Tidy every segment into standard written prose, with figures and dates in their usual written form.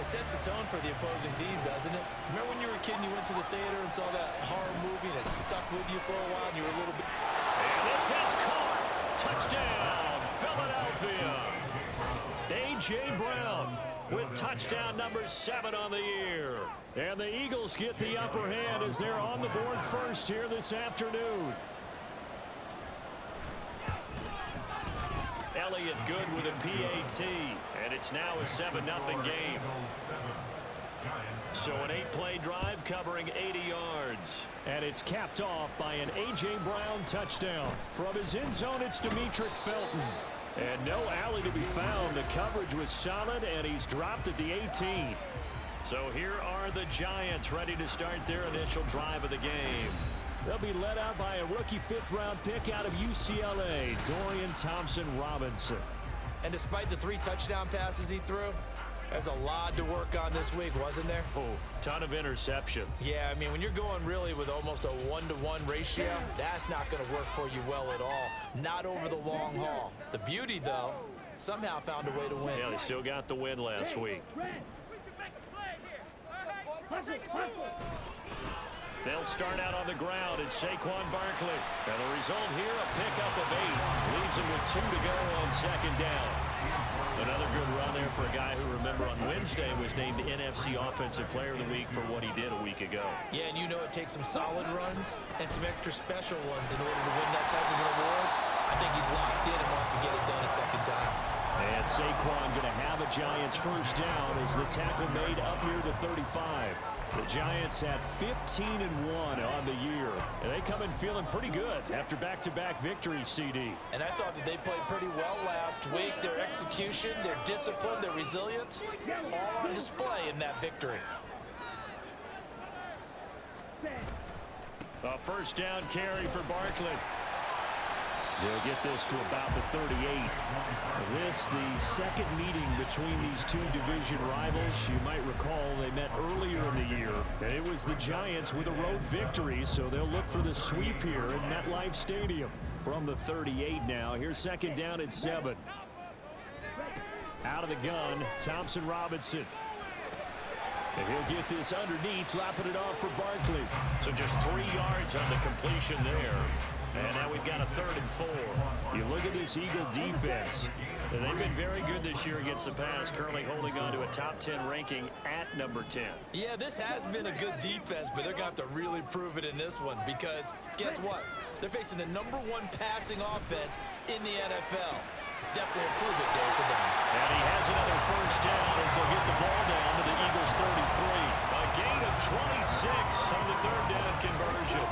sets the tone for the opposing team, doesn't it? Remember when you were a kid and you went to the theater and saw that horror movie and it stuck with you for a while and you were a little bit... And this is caught. Touchdown, Philadelphia. A.J. Brown with touchdown number 7 on the year. And the Eagles get the upper hand as they're on the board first here this afternoon. Elliott good with a PAT, and it's now a 7-0 game. So an 8-play drive covering 80 yards. And it's capped off by an A.J. Brown touchdown. From his end zone, it's Demetric Felton. And no alley to be found. The coverage was solid, and he's dropped at the 18. So here are the Giants ready to start their initial drive of the game. They'll be led out by a rookie 5th-round pick out of UCLA, Dorian Thompson-Robinson. And despite the 3 touchdown passes he threw, there's a lot to work on this week, wasn't there? Oh, ton of interception. Yeah, I mean, when you're going really with almost a 1-to-1 ratio, that's not going to work for you well at all. Not over the long haul. The beauty, though, somehow found a way to win. Yeah, they still got the win last week. They'll start out on the ground. It's Saquon Barkley. And the result here, a pickup of 8. Leaves him with 2 to go on 2nd down. Another good run there for a guy who, remember, on Wednesday was named NFC Offensive Player of the Week for what he did a week ago. Yeah, and you know it takes some solid runs and some extra special ones in order to win that type of an award. I think he's locked in and wants to get it done a 2nd time. And Saquon going to have a Giants 1st down as the tackle made up near the 35. The Giants at 15-1 on the year. And they come in feeling pretty good after back-to-back victories, CD. And I thought that they played pretty well last week. Their execution, their discipline, their resilience, all on display in that victory. A 1st down carry for Barkley. They'll get this to about the 38. This, the second meeting between these 2 division rivals. You might recall they met earlier in the year. And it was the Giants with a road victory, so they'll look for the sweep here at MetLife Stadium. From the 38 now, here's 2nd down at 7. Out of the gun, Thompson-Robinson. And he'll get this underneath, dropping it off for Barkley. So just 3 yards on the completion there. And now we've got a 3rd and 4. You look at this Eagle defense, and they've been very good this year against the pass, currently holding on to a top 10 ranking at number 10. Yeah, this has been a good defense, but they're going to have to really prove it in this one because guess what? They're facing the #1 passing offense in the NFL. It's definitely a prove-it day for them. And he has another 1st down as they'll get the ball down to the Eagles' 33. A gain of 26 on the 3rd down conversion.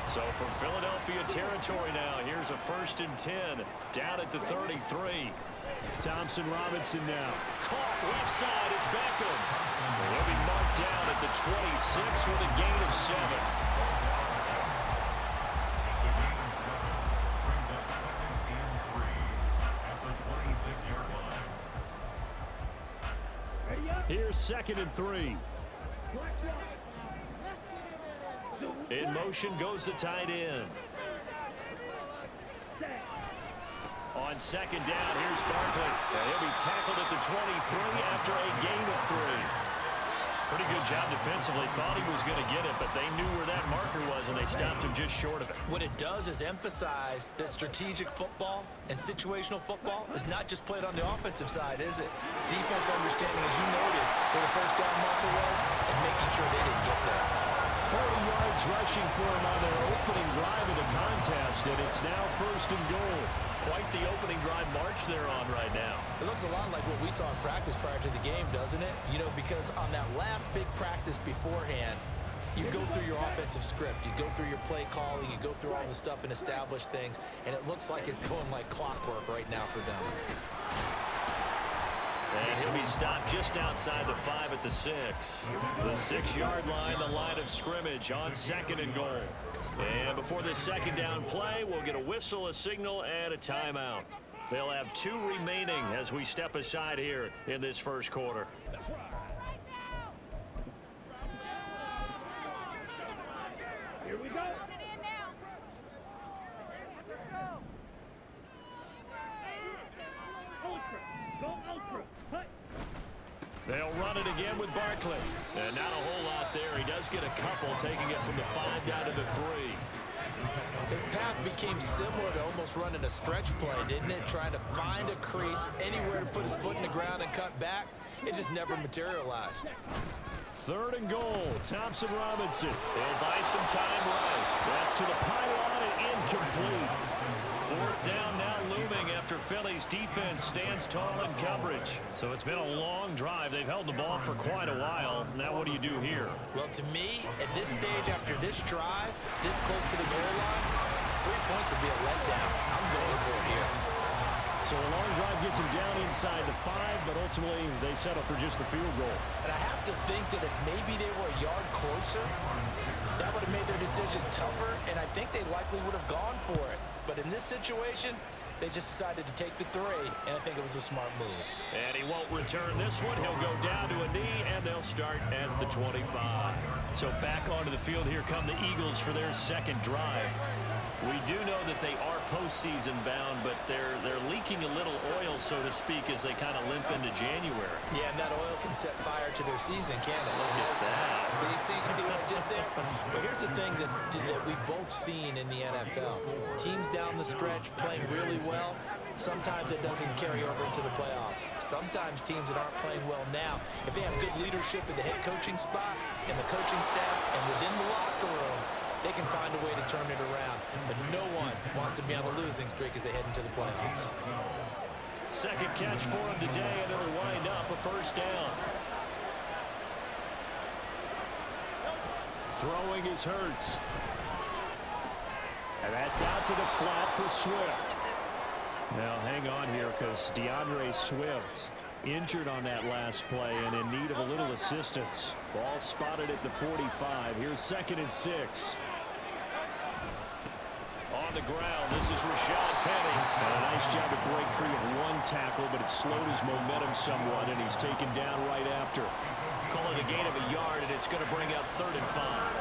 So from Philadelphia territory now, here's a 1st and 10 down at the 33. Thompson-Robinson now. Caught left side, it's Beckham. He'll be marked down at the 26 with a gain of 7. Here's 2nd and 3. In motion goes the tight end. On 2nd down, here's Barkley. And he'll be tackled at the 23 after a gain of 3. Pretty good job defensively. Thought he was going to get it, but they knew where that marker was, and they stopped him just short of it. What it does is emphasize that strategic football and situational football is not just played on the offensive side, is it? Defense understanding, as you noted, where the 1st down marker was and making sure they didn't get there. 40 yards rushing for him on their opening drive of the contest, and it's now 1st and goal. Quite the opening drive march they're on right now. It looks a lot like what we saw in practice prior to the game, doesn't it? You know, because on that last big practice beforehand, you go through your offensive script, you go through your play calling, you go through all the stuff and establish things, and it looks like it's going like clockwork right now for them. And he'll be stopped just outside the 5 at the 6. The 6-yard line, the line of scrimmage on 2nd and goal. And before this 2nd down play, we'll get a whistle, a signal, and a timeout. They'll have 2 remaining as we step aside here in this 1st quarter. Here we go. Ultra. Go ultra. Hut. They'll run it again with Barkley. And not a whole lot there. He does get a couple, taking it from the 5 down to the 3. His path became similar to almost running a stretch play, didn't it? Trying to find a crease, anywhere to put his foot in the ground and cut back. It just never materialized. 3rd and goal. Thompson Robinson. He'll buy some time right. That's to the pylon and incomplete. 4th down now looming after Philly's defense stands tall in coverage. So it's been a long drive. They've held the ball for quite a while. Now what do you do here? Well, to me, at this stage after this drive, this close to the goal line, 3 points would be a letdown. I'm going for it here. So a long drive gets them down inside the 5, but ultimately they settle for just the field goal. And I have to think that if maybe they were a yard closer, that would have made their decision tougher, and I think they likely would have gone for it. But in this situation, they just decided to take the 3, and I think it was a smart move. And he won't return this one. He'll go down to a knee, and they'll start at the 25. So back onto the field, here come the Eagles for their 2nd drive. We do know that they are postseason bound, but they're leaking a little oil, so to speak, as they kind of limp into January. Yeah, and that oil can set fire to their season, can't it? Look at that. See what I did there? But here's the thing that we've both seen in the NFL. Teams down the stretch playing really well, sometimes it doesn't carry over into the playoffs. Sometimes teams that aren't playing well now, if they have good leadership in the head coaching spot and the coaching staff and within the locker room, they can find a way to turn it around. But no one wants to be on a losing streak as they head into the playoffs. 2nd catch for him today, and it'll wind up a 1st down. Throwing is Hurts. And that's out to the flat for Swift. Now hang on here, because DeAndre Swift injured on that last play and in need of a little assistance. Ball spotted at the 45. Here's 2nd and 6. On the ground, this is Rashad Penny. And a nice job to break free of 1 tackle, but it slowed his momentum somewhat, and he's taken down right after. Calling a gain of a yard, and it's going to bring up 3rd and 5.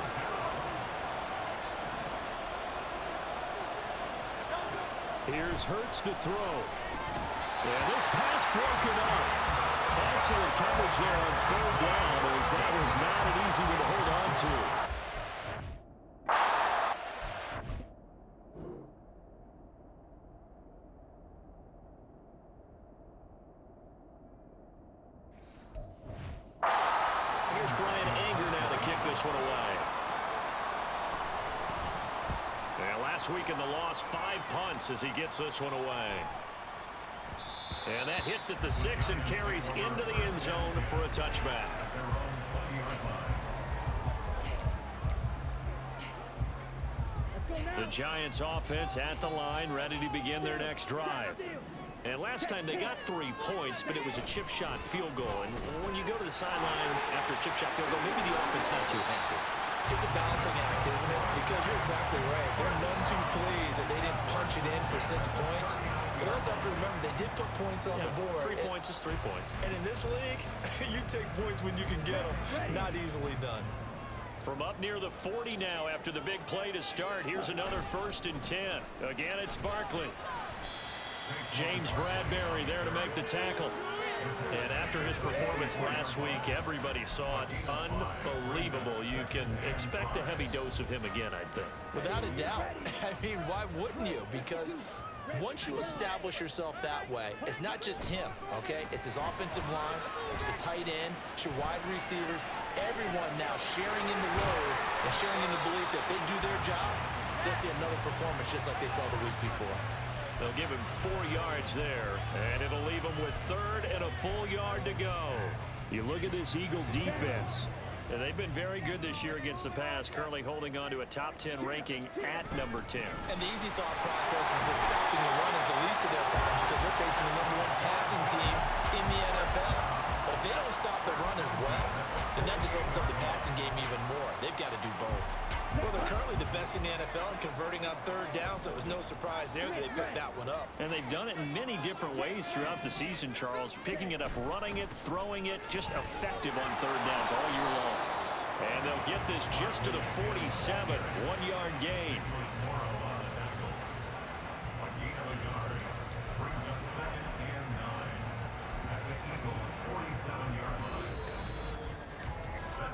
Here's Hurts to throw. And this pass broken up. Excellent coverage there on 3rd down, as that was not an easy one to hold on to. Here's Brian Anger now to kick this one away. And last week in the loss, 5 punts as he gets this one away. And that hits at the 6 and carries into the end zone for a touchback. The Giants offense at the line, ready to begin their next drive. And last time they got 3 points, but it was a chip shot field goal. And when you go to the sideline after a chip shot field goal, maybe the offense not too happy. It's a balancing act, isn't it? Because you're exactly right. They're none too pleased that they didn't punch it in for 6 points. But you also have to remember they did put points on the board. 3 points is 3 points. And in this league, you take points when you can get them. Not easily done. From up near the 40 now after the big play to start. Here's another 1st and 10. Again, it's Barkley. James Bradbury there to make the tackle. And after his performance last week, everybody saw it. Unbelievable. You can expect a heavy dose of him again, I think. Without a doubt. I mean, why wouldn't you? Because once you establish yourself that way, it's not just him, okay? It's his offensive line, it's the tight end, it's your wide receivers, everyone now sharing in the load and sharing in the belief that they do their job, they'll see another performance just like they saw the week before. They'll give him 4 yards there, and it'll leave him with 3rd and a full yard to go. You look at this Eagle defense. And they've been very good this year against the pass, currently holding on to a top 10 ranking at number 10. And the easy thought process is that stopping the run is the least of their problems because they're facing the #1 passing team in the NFL. But if they don't stop the run as well, then that just opens up the passing game even more. They've got to do both. Well, they're currently the best in the NFL in converting on 3rd down, so it was no surprise there that they picked that one up. And they've done it in many different ways throughout the season, Charles. Picking it up, running it, throwing it, just effective on 3rd downs all year long. And they'll get this just to the 47, 1-yard gain.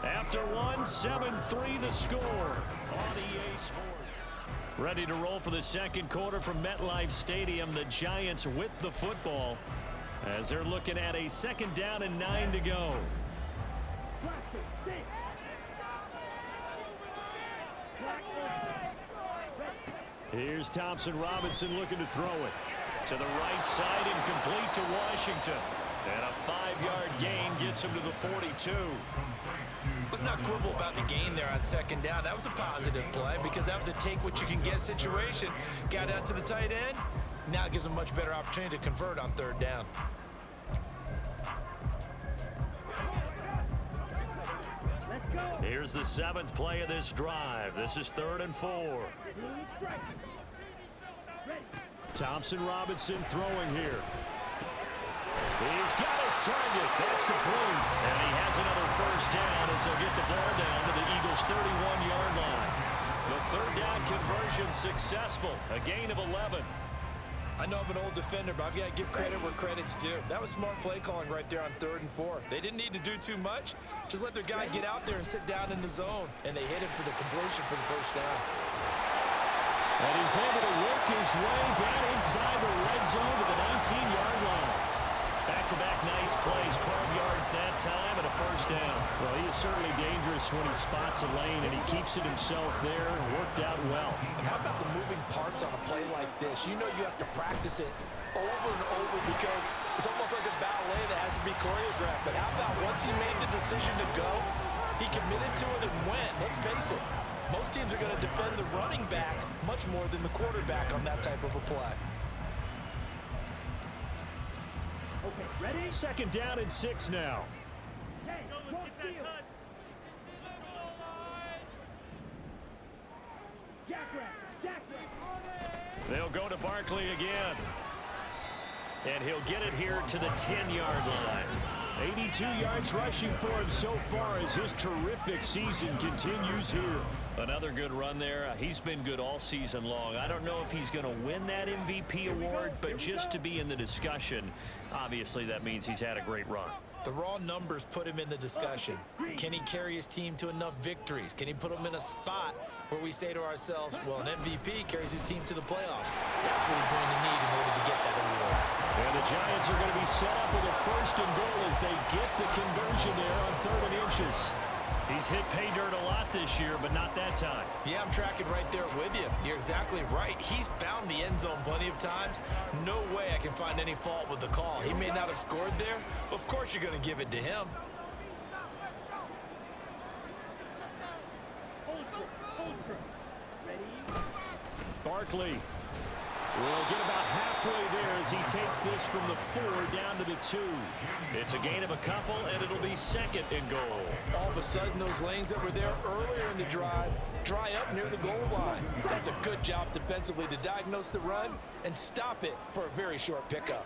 After one, 7-3 the score on EA Sports. Ready to roll for the second quarter from MetLife Stadium. The Giants with the football as they're looking at a second down and 9 to go. Here's Thompson Robinson looking to throw it. To the right side and complete to Washington. And a 5-yard gain gets him to the 42. Let's not quibble about the gain there on second down. That was a positive play because that was a take-what-you-can-get situation. Got out to the tight end. Now it gives him a much better opportunity to convert on third down. Here's the 7th play of this drive. This is 3rd and 4. Thompson Robinson throwing here. He's got his target. That's complete. And he has another first down as they'll get the ball down to the Eagles' 31-yard line. The third down conversion successful. A gain of 11. I know I'm an old defender, but I've got to give credit where credit's due. That was smart play calling right there on 3rd and 4. They didn't need to do too much. Just let their guy get out there and sit down in the zone. And they hit him for the completion for the first down. And he's able to work his way down inside the red zone to the 19-yard line. Back-to-back nice plays, 12 yards that time, and a first down. Well, he is certainly dangerous when he spots a lane, and he keeps it himself there. Worked out well. And how about the moving parts on a play like this? You know you have to practice it over and over because it's almost like a ballet that has to be choreographed. But how about once he made the decision to go, he committed to it and went. Let's face it, most teams are going to defend the running back much more than the quarterback on that type of a play. Okay, ready? Second down and 6 now. Hey, let's get that touch. They'll go to Barkley again. And he'll get it here to the 10-yard line. 82 yards rushing for him so far as his terrific season continues here. Another good run there. He's been good all season long. I don't know if he's going to win that MVP award, but just to be in the discussion, obviously that means he's had a great run. The raw numbers put him in the discussion. Can he carry his team to enough victories? Can he put them in a spot where we say to ourselves, well, an MVP carries his team to the playoffs. That's what he's going to need in order to get that award. And the Giants are going to be set up with a 1st and goal as they get the conversion there on 3rd and inches. He's hit pay dirt a lot this year, but not that time. Yeah, I'm tracking right there with you. You're exactly right. He's found the end zone plenty of times. No way I can find any fault with the call. He may not have scored there, but of course you're going to give it to him. Barkley will get about halfway there as he takes this from the 4 down to the 2. It's a gain of a couple, and it'll be 2nd and goal. All of a sudden, those lanes that were there earlier in the drive dry up near the goal line. That's a good job defensively to diagnose the run and stop it for a very short pickup.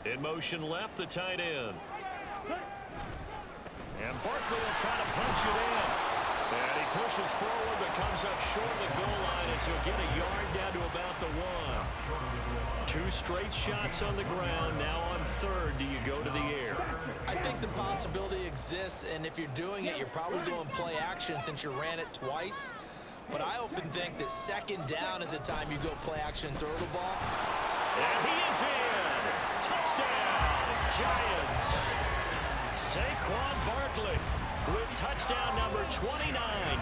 In motion left, the tight end. And Barkley will try to punch it in. And he pushes forward but comes up short of the goal line as he'll get a yard down to about the 1. 2 straight shots on the ground. Now on 3rd, do you go to the air? I think the possibility exists, and if you're doing it, you're probably going play action since you ran it twice. But I often think that 2nd down is a time you go play action and throw the ball. And he is in. Touchdown, Giants. Saquon Barkley with touchdown number 29,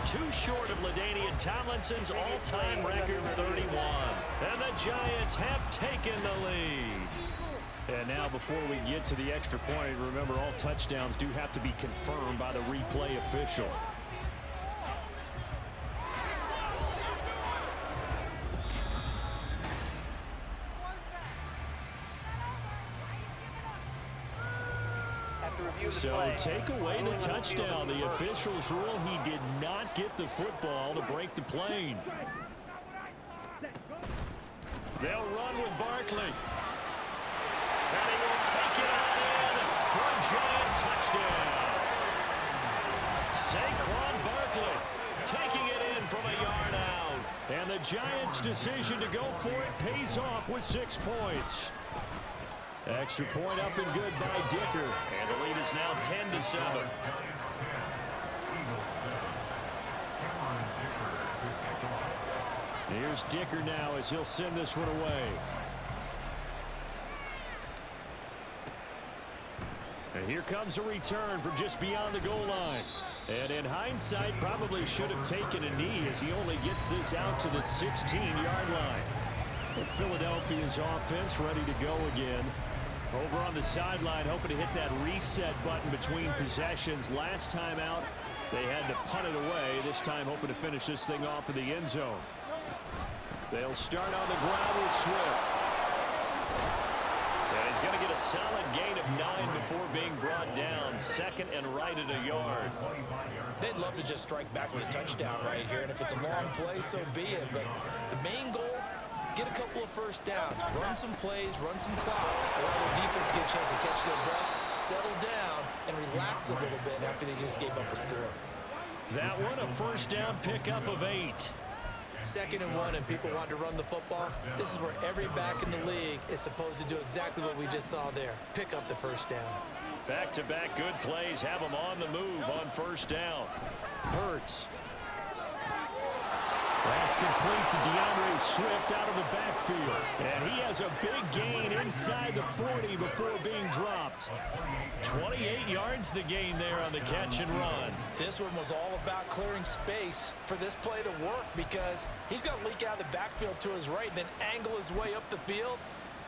too short of LaDainian Tomlinson's all-time record 31. And the Giants have taken the lead. And now before we get to the extra point, remember all touchdowns do have to be confirmed by the replay official. So take away the touchdown. The officials rule he did not get the football to break the plane. They'll run with Barkley. And he will take it on in for a Giant touchdown. Saquon Barkley taking it in from a yard out. And the Giants' decision to go for it pays off with 6 points. Extra point up and good by Dicker. And the lead is now 10-7. Here's Dicker now as he'll send this one away. And here comes a return from just beyond the goal line. And in hindsight, probably should have taken a knee as he only gets this out to the 16-yard line. Well, Philadelphia's offense ready to go again. Over on the sideline, hoping to hit that reset button between possessions. Last time out, they had to punt it away. This time, hoping to finish this thing off in the end zone. They'll start on the ground with Swift. And he's going to get a solid gain of 9 before being brought down. Second and right at a yard. They'd love to just strike back with a touchdown right here, and if it's a long play, so be it. But the main goal, get a couple of first downs, run some plays, run some clock, allow the defense to get a chance to catch their breath, settle down, and relax a little bit after they just gave up a score. That one, a first down pickup of 8. 2nd and 1, and people want to run the football. This is where every back in the league is supposed to do exactly what we just saw there. Pick up the first down. Back-to-back good plays have them on the move on first down. Hurts. That's complete to DeAndre Swift out of the backfield. And he has a big gain inside the 40 before being dropped. 28 yards the gain there on the catch and run. This one was all about clearing space for this play to work because he's going to leak out of the backfield to his right and then angle his way up the field.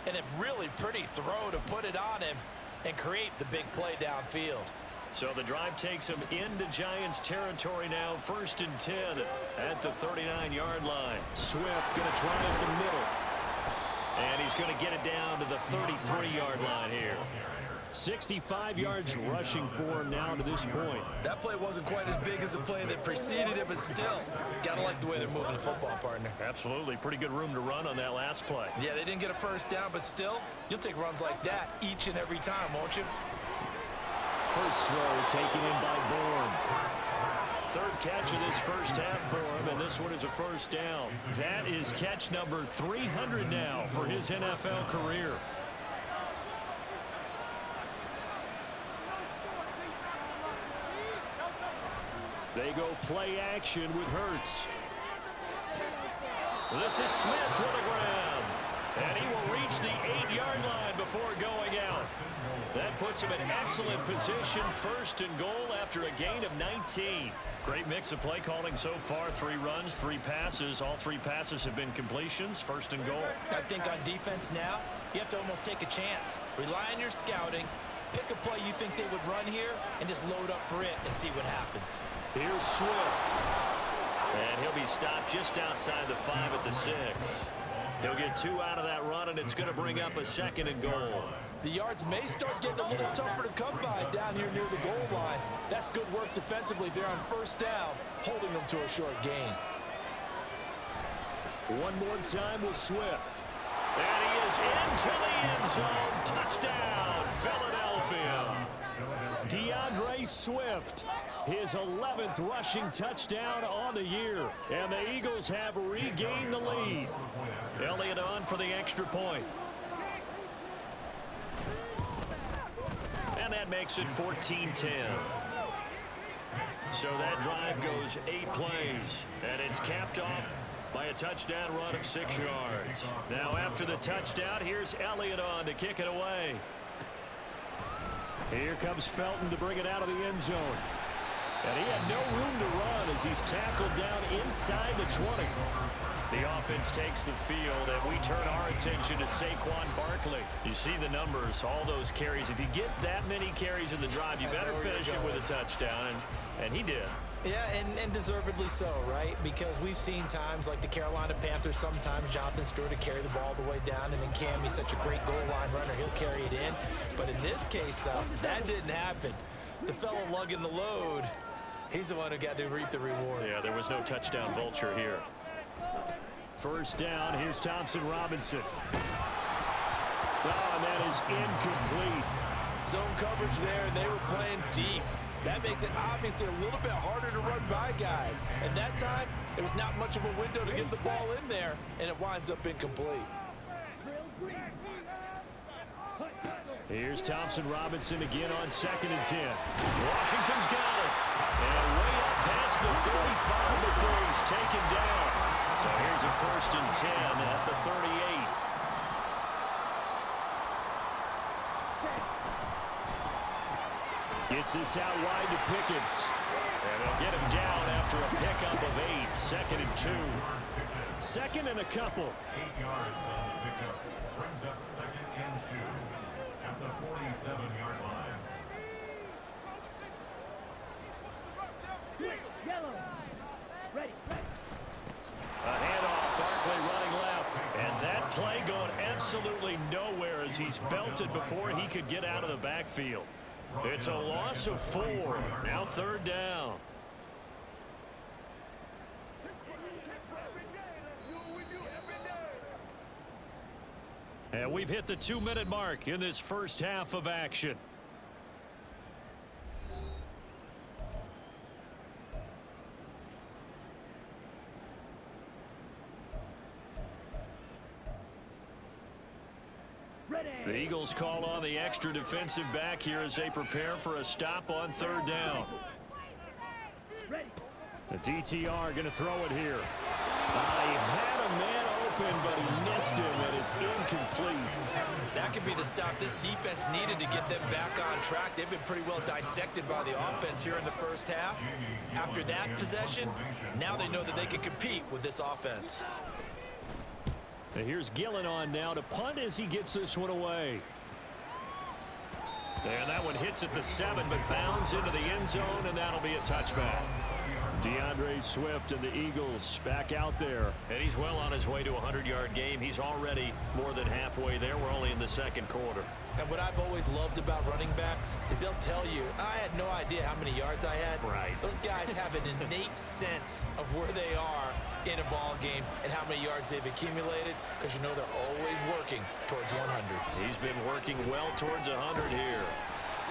And a really pretty throw to put it on him and create the big play downfield. So the drive takes him into Giants territory now. 1st and 10 at the 39-yard line. Swift going to try up the middle. And he's going to get it down to the 33-yard line here. 65 yards rushing for him now to this point. That play wasn't quite as big as the play that preceded it, but still, gotta like the way they're moving the football, partner. Absolutely. Pretty good room to run on that last play. Yeah, they didn't get a first down, but still, you'll take runs like that each and every time, won't you? Hurts throw taken in by Bourne. 3rd catch of this first half for him, and this one is a first down. That is catch number 300 now for his NFL career. They go play action with Hurts. This is Smith with the ground. And he will reach the 8-yard line before going out. That puts him in excellent position. 1st and goal after a gain of 19. Great mix of play calling so far. 3 runs, 3 passes. All 3 passes have been completions. 1st and goal. I think on defense now, you have to almost take a chance. Rely on your scouting. Pick a play you think they would run here and just load up for it and see what happens. Here's Swift. And he'll be stopped just outside the 5 at the 6. He'll get 2 out of that run, and it's going to bring up a 2nd and goal. The yards may start getting a little tougher to come by down here near the goal line. That's good work defensively there on first down, holding them to a short gain. One more time with Swift. And he is into the end zone. Touchdown, Philadelphia. DeAndre Swift, his 11th rushing touchdown on the year. And the Eagles have regained the lead. Elliott on for the extra point. And that makes it 14-10. So that drive goes 8 plays. And it's capped off by a touchdown run of 6 yards. Now after the touchdown, here's Elliott on to kick it away. Here comes Felton to bring it out of the end zone. And he had no room to run as he's tackled down inside the 20. The offense takes the field, and we turn our attention to Saquon Barkley. You see the numbers, all those carries. If you get that many carries in the drive, you better finish it with a touchdown, and he did. Yeah, and deservedly so, right? Because we've seen times like the Carolina Panthers, sometimes Jonathan Stewart to carry the ball the way down, and then Cam, he's such a great goal line runner, he'll carry it in. But in this case, though, that didn't happen. The fellow lugging the load, he's the one who got to reap the reward. Yeah, there was no touchdown vulture here. First down, here's Thompson Robinson. Oh, and that is incomplete. Zone coverage there, and they were playing deep. That makes it obviously a little bit harder to run by guys. And that time, it was not much of a window to get the ball in there, and it winds up incomplete. Here's Thompson Robinson again on 2nd and 10. Washington's got it. And way up past the 35 before he's taken down. So here's a 1st and 10 at the 38. Gets this out wide to Pickens. And they'll get him down after a pickup of 8. 2nd and 2. 2nd and a couple. 8 yards on the pickup. Brings up 2nd and 2 at the 47-yard line. Yellow. Ready. A handoff, Barkley running left. And that play going absolutely nowhere as he's belted before he could get out of the backfield. It's a loss of 4. Now 3rd down. And we've hit the 2-minute mark in this first half of action. The Eagles call on the extra defensive back here as they prepare for a stop on 3rd down. The DTR going to throw it here. He had a man open, but he missed him, and it's incomplete. That could be the stop this defense needed to get them back on track. They've been pretty well dissected by the offense here in the first half. After that possession, now they know that they can compete with this offense. And here's Gillen on now to punt as he gets this one away. And that one hits at the 7, but bounds into the end zone, and that'll be a touchback. DeAndre Swift and the Eagles back out there. And he's well on his way to a 100-yard game. He's already more than halfway there. We're only in the 2nd quarter. And what I've always loved about running backs is they'll tell you, I had no idea how many yards I had. Right. Those guys have an innate sense of where they are in a ball game and how many yards they've accumulated, because you know they're always working towards 100. He's been working well towards 100 here.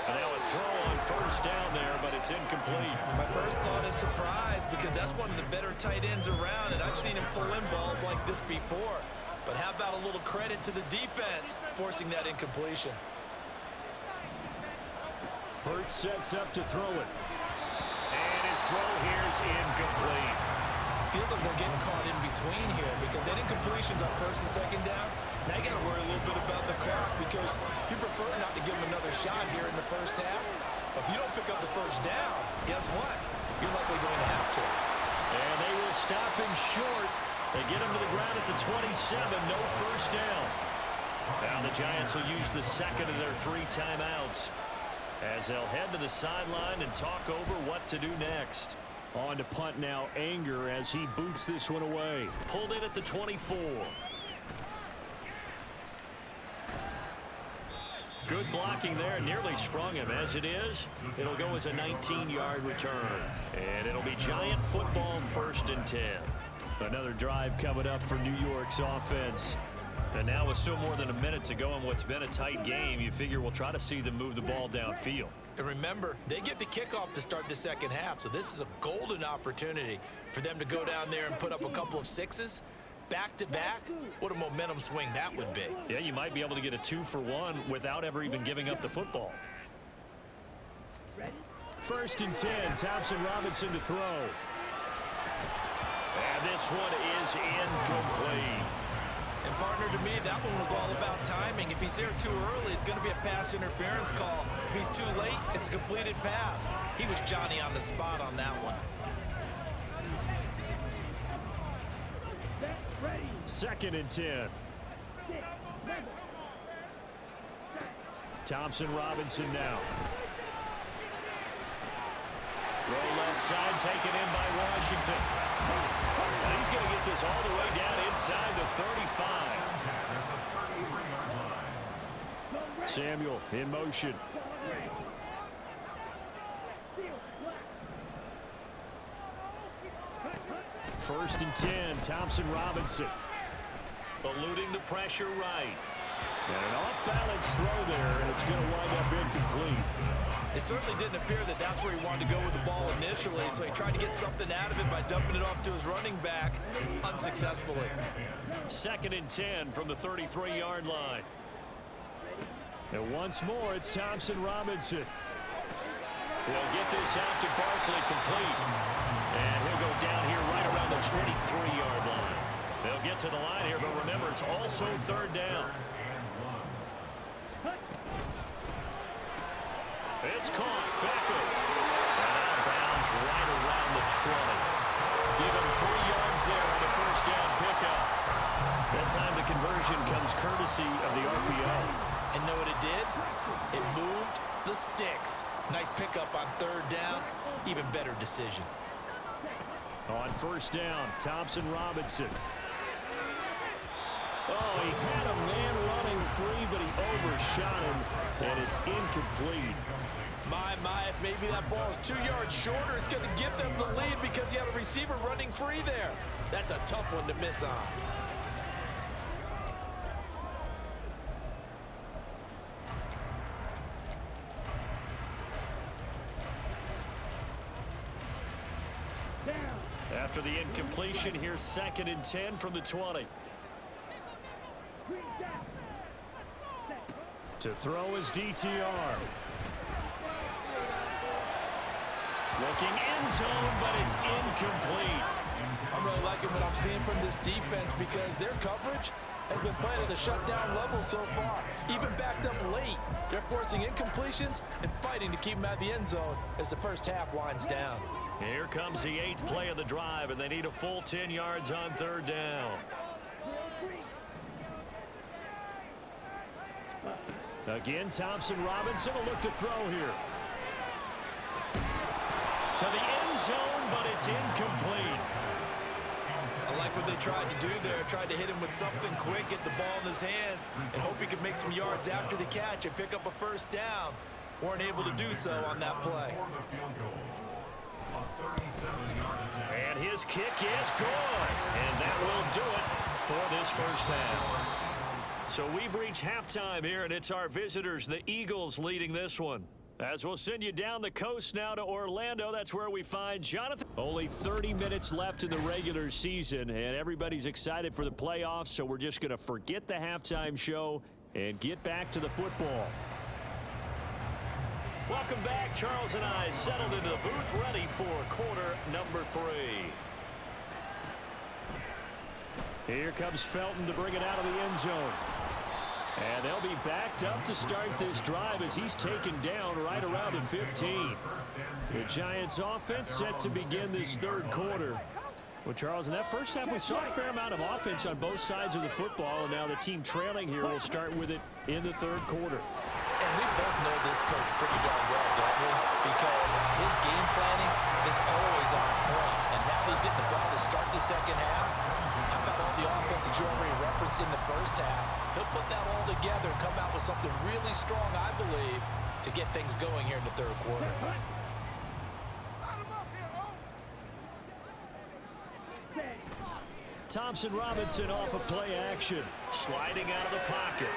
And now a throw on 1st down there, but it's incomplete. My first thought is surprise, because that's one of the better tight ends around, and I've seen him pull in balls like this before. But how about a little credit to the defense forcing that incompletion? Hurts sets up to throw it. And his throw here is incomplete. Feels like they're getting caught in between here, because that incompletion's on 1st and 2nd down. Now you got to worry a little bit about the clock, because you prefer not to give them another shot here in the first half. But if you don't pick up the 1st down, guess what? You're likely going to have to. And they will stop him short. They get him to the ground at the 27, no 1st down. Now the Giants will use the 2nd of their 3 timeouts as they'll head to the sideline and talk over what to do next. On to punt now, Anger, as he boots this one away. Pulled in at the 24. Good blocking there, nearly sprung him. As it is, it'll go as a 19-yard return. And it'll be Giant football 1st and 10. Another drive coming up for New York's offense. And now with still more than a minute to go in what's been a tight game, you figure we'll try to see them move the ball downfield. And remember, they get the kickoff to start the 2nd half, so this is a golden opportunity for them to go down there and put up a couple of 6s. Back-to-back, what a momentum swing that would be. Yeah, you might be able to get a 2-for-1 without ever even giving up the football. 1st and 10, Thompson Robinson to throw. And this one is incomplete. And partner, to me, that one was all about timing. If he's there too early, it's going to be a pass interference call. If he's too late, it's a completed pass. He was Johnny on the spot on that one. 2nd and 10. Thompson Robinson now. Throw left side, taken in by Washington. And he's going to get this all the way down inside the 35. Samuel in motion. First and 10, Thompson Robinson. Eluding the pressure right. And an off-balance throw there, and it's going to wind up incomplete. It certainly didn't appear that that's where he wanted to go with the ball initially, so he tried to get something out of it by dumping it off to his running back unsuccessfully. 2nd and 10 from the 33-yard line. And once more, it's Thompson Robinson. He'll get this out to Barkley complete. And he'll go down here right around the the 23-yard line. They'll get to the line here, but remember, it's also third down. It's caught. Beckham. And out of bounds right around the 20. Give him 3 yards there on the first down pickup. That time the conversion comes courtesy of the RPO. And know what it did? It moved the sticks. Nice pickup on third down. Even better decision. On first down, Thompson-Robinson. Oh, he had a man running free, but he overshot him, and it's incomplete. My, if maybe that ball is 2 yards shorter, it's going to give them the lead because you have a receiver running free there. That's a tough one to miss on. After the incompletion, here's 2nd and 10 from the 20. To throw is DTR. Looking end zone, but it's incomplete. I'm really liking what I'm seeing from this defense because their coverage has been playing at a shutdown level so far. Even backed up late, they're forcing incompletions and fighting to keep them out of the end zone as the first half winds down. Here comes the 8th play of the drive, and they need a full 10 yards on third down. Again, Thompson-Robinson will look to throw here. To the end zone, but it's incomplete. I like what they tried to do there. Tried to hit him with something quick, get the ball in his hands, and hope he could make some yards after the catch and pick up a first down. Weren't able to do so on that play. And his kick is good. And that will do it for this first half. So we've reached halftime here, and it's our visitors, the Eagles, leading this one. As we'll send you down the coast now to Orlando, that's where we find Jonathan. Only 30 minutes left in the regular season, and everybody's excited for the playoffs, so we're just going to forget the halftime show and get back to the football. Welcome back. Charles and I settled into the booth, ready for quarter number 3. Here comes Felton to bring it out of the end zone. And they'll be backed up to start this drive as he's taken down right around the 15. The Giants offense set to begin this third quarter. Well, Charles, in that first half, we saw a fair amount of offense on both sides of the football, and now the team trailing here will start with it in the third quarter. And we both know this coach pretty darn well, don't we? Because his game planning is always on point. And now he's getting the ball to start the second half. How about all the offense that you already referenced in the first half? He'll put that all together and come out with something really strong, I believe, to get things going here in the third quarter. Thompson-Robinson off of play action. Sliding out of the pocket.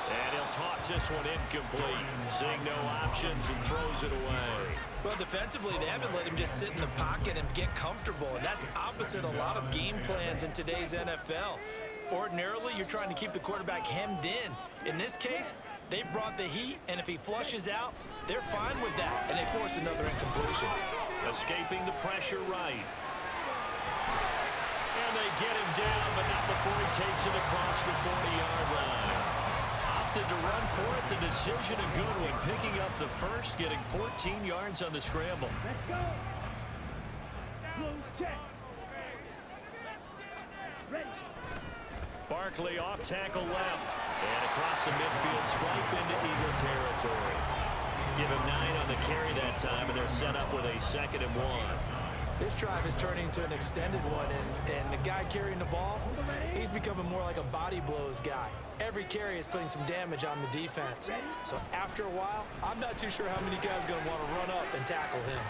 And he'll toss this one incomplete. Seeing no options and throws it away. Well, defensively, they haven't let him just sit in the pocket and get comfortable. And that's opposite a lot of game plans in today's NFL. Ordinarily, you're trying to keep the quarterback hemmed in. In this case, they brought the heat, and if he flushes out, they're fine with that. And they force another incompletion. Escaping the pressure right. And they get him down, but not before he takes it across the 40-yard line. Opted to run for it. The decision a good one. Picking up the first, getting 14 yards on the scramble. Let's go. Blue check. Ready. Barkley off tackle left. And across the midfield stripe into Eagle territory. Give him 9 on the carry that time, and they're set up with a 2nd and 1. This drive is turning into an extended one, and the guy carrying the ball, he's becoming more like a body blows guy. Every carry is putting some damage on the defense. So after a while, I'm not too sure how many guys are going to want to run up and tackle him.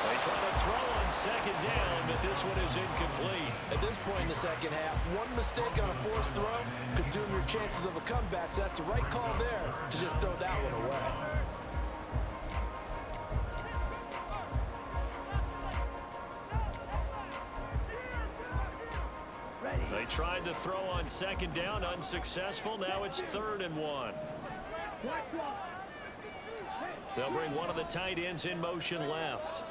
They try to throw on 2nd down, but this one is incomplete. At this point in the second half, one mistake on a forced throw could doom your chances of a comeback, so that's the right call there to just throw that one away. They tried to throw on 2nd down, unsuccessful. Now it's 3rd and 1. They'll bring one of the tight ends in motion left.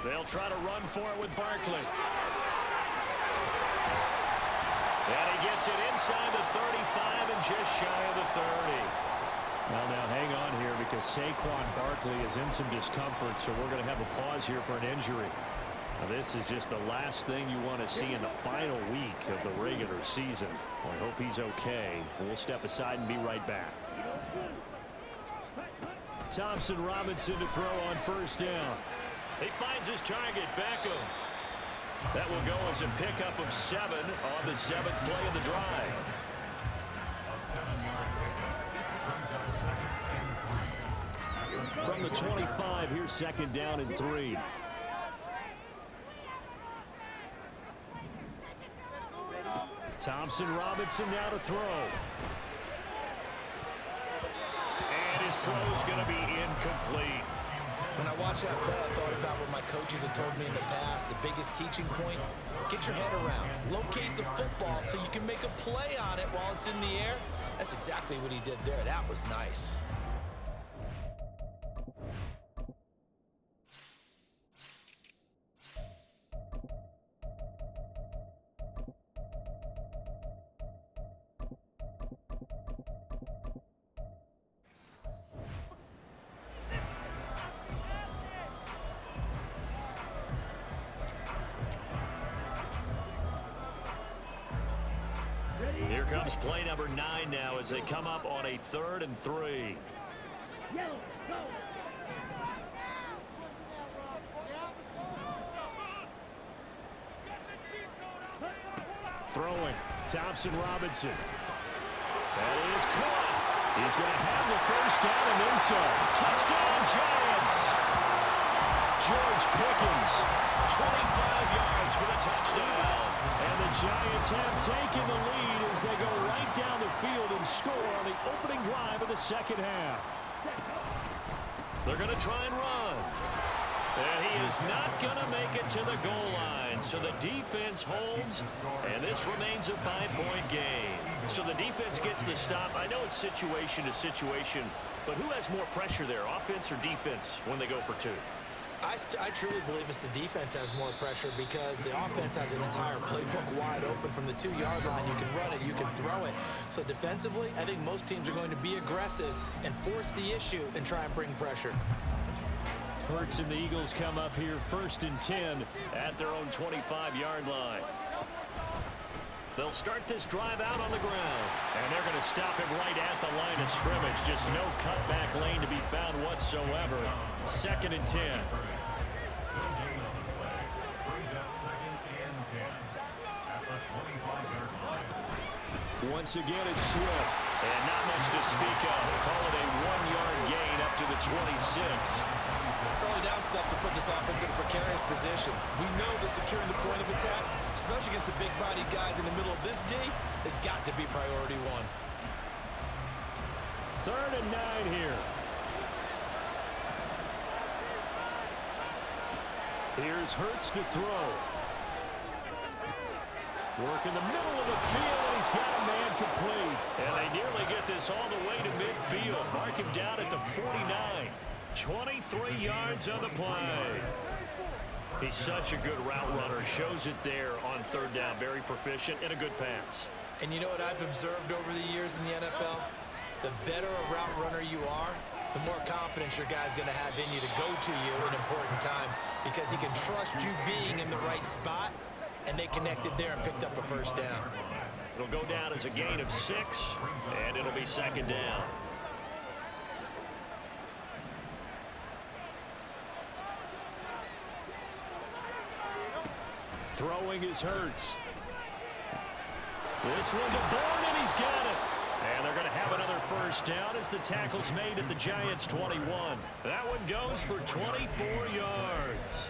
They'll try to run for it with Barkley. And he gets it inside the 35 and just shy of the 30. Well, now hang on here because Saquon Barkley is in some discomfort, so we're going to have a pause here for an injury. Now, this is just the last thing you want to see in the final week of the regular season. Well, I hope he's okay. We'll step aside and be right back. Thompson Robinson to throw on first down. He finds his target, Beckham. That will go as a pickup of 7 on the 7th play of the drive. A 7-yard pickup brings up 2nd and 3. From the 25, here's 2nd down and 3. Thompson Robinson now to throw. And his throw's going to be incomplete. When I watched that play, I thought about what my coaches had told me in the past. The biggest teaching point, get your head around. Locate the football so you can make a play on it while it's in the air. That's exactly what he did there. That was nice. Here comes play number 9 now as they come up on a 3rd and 3. Yellow, go. Throwing. Thompson Robinson. That is caught. He's going to have the first down and then some. Touchdown, Giants! George Pickens. 25 yards for the touchdown. And the Giants have taken the lead as they go right down the field and score on the opening drive of the second half. They're going to try and run. And he is not going to make it to the goal line. So the defense holds, and this remains a 5-point game. So the defense gets the stop. I know it's situation to situation, but who has more pressure there, offense or defense, when they go for 2? I truly believe it's the defense has more pressure because the offense has an entire playbook wide open from the 2-yard line. You can run it, you can throw it. So defensively, I think most teams are going to be aggressive and force the issue and try and bring pressure. Hurts and the Eagles come up here 1st and 10 at their own 25-yard line. They'll start this drive out on the ground. And they're going to stop him right at the line of scrimmage. Just no cutback lane to be found whatsoever. 2nd and 10. Once again, it's Swift. And not much to speak of. Call it a 1-yard gain up to the 26. Early down stuff to put this offense in a precarious position. We know that securing the point of attack, especially against the big-bodied guys in the middle of this D, has got to be priority 1. 3rd and 9 here. Here's Hurts to throw. Work in the middle of the field, and he's got a man complete. And they nearly get this all the way to midfield. Mark him down at the 49. 23 yards on the play. He's such a good route runner. Shows it there on 3rd down. Very proficient and a good pass. And you know what I've observed over the years in the NFL? The better a route runner you are, the more confidence your guy's going to have in you to go to you in important times because he can trust you being in the right spot, and they connected there and picked up a first down. It'll go down as a gain of 6, and it'll be 2nd down. Throwing is Hurts. This one to Bourne, and he's got it. And they're going to have another first down as the tackle's made at the Giants' 21. That one goes for 24 yards.